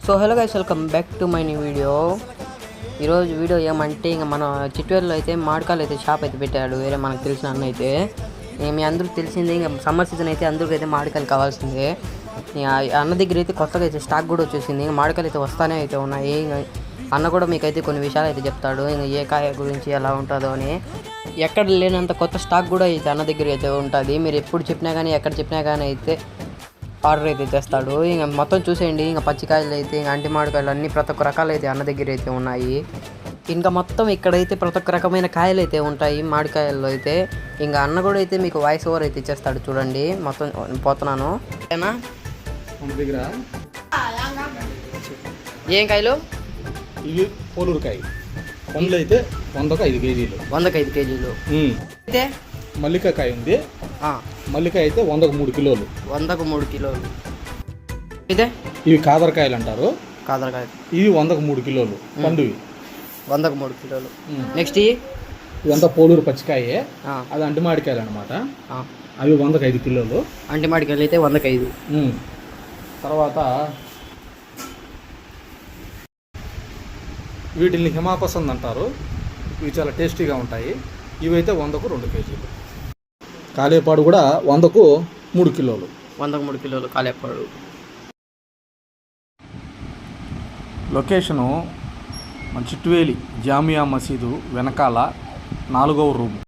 So hello guys, welcome back to my new video. ఈరోజు video ఏమంటే ఇంకా మన చిట్వేర్లో అయితే మామిడికాయలు అయితే షాప్ అయితే పెట్టాడు వేరే మనకు తెలిసిన అన్న అయితే. మీ అందరికి తెలిసిందే, ఇంకా సమ్మర్ సీజన్ అయితే అందరికైతే మామిడికాయలు కావాల్సిందే. అన్న దగ్గర అయితే కొత్తగా అయితే స్టాక్ కూడా వచ్చేసింది. ఇంకా మామిడికాయలు అయితే వస్తానే అయితే ఉన్నాయి. అన్న కూడా మీకైతే కొన్ని విషయాలు అయితే చెప్తాడు, ఇంకా ఏ కాయ గురించి ఎలా ఉంటుందో అని. ఎక్కడ లేనంత కొత్త స్టాక్ కూడా అయితే అన్న దగ్గర అయితే ఉంటుంది. మీరు ఎప్పుడు చెప్పినా కానీ ఎక్కడ చెప్పినా కానీ అయితే ఆర్డర్ అయితే చేస్తాడు. ఇంకా మొత్తం చూసేయండి, ఇంకా పచ్చికాయలు అయితే ఇంకా అంటి మామిడికాయలు అన్నీ ప్రతి ఒక్క రకాలు అయితే అన్న దగ్గర అయితే ఉన్నాయి. ఇంకా మొత్తం ఇక్కడైతే ప్రతి ఒక్క రకమైన కాయలు అయితే ఉంటాయి మామిడికాయల్లో అయితే. ఇంకా అన్న కూడా అయితే మీకు వాయిస్ ఓవర్ అయితే ఇచ్చేస్తాడు. చూడండి, మొత్తం పోతున్నాను. ఓకేనా? దగ్గర ఏం కాయలు? ఇవి పోలూరుకాయ పండ్లు అయితే 100కు 5 కేజీలు. 100కు 5 కేజీలు అయితే. మల్లికాయ ఉంది, మల్లికాయ అయితే 100కు 3 కిలోలు. 100కు 3 కిలోలు ఇదే. ఇవి కాదరకాయలు అంటారు. కాదరకాయ ఇవి 100కు 3 కిలోలు పండువి. 100కు 3 కిలోలు. నెక్స్ట్ ఇదంతా పోలూరు పచ్చికాయే, అది అంటి మామిడికాయలు అనమాట. అవి 100కు 5 కిలోలు. అంటి మామిడికాయలు అయితే 100కు 5. తర్వాత వీటిని హిమాపసంద్ అంటారు. ఇవి చాలా టేస్టీగా ఉంటాయి. ఇవైతే 100కు 2 కేజీలు. కాలేపాడు కూడా 100కు 3 కిలోలు. 100కు 3 కిలోలు కాలేపాడు. లొకేషను మన చిట్టువేలి జామియా మసీదు వెనకాల 4వ రూమ్.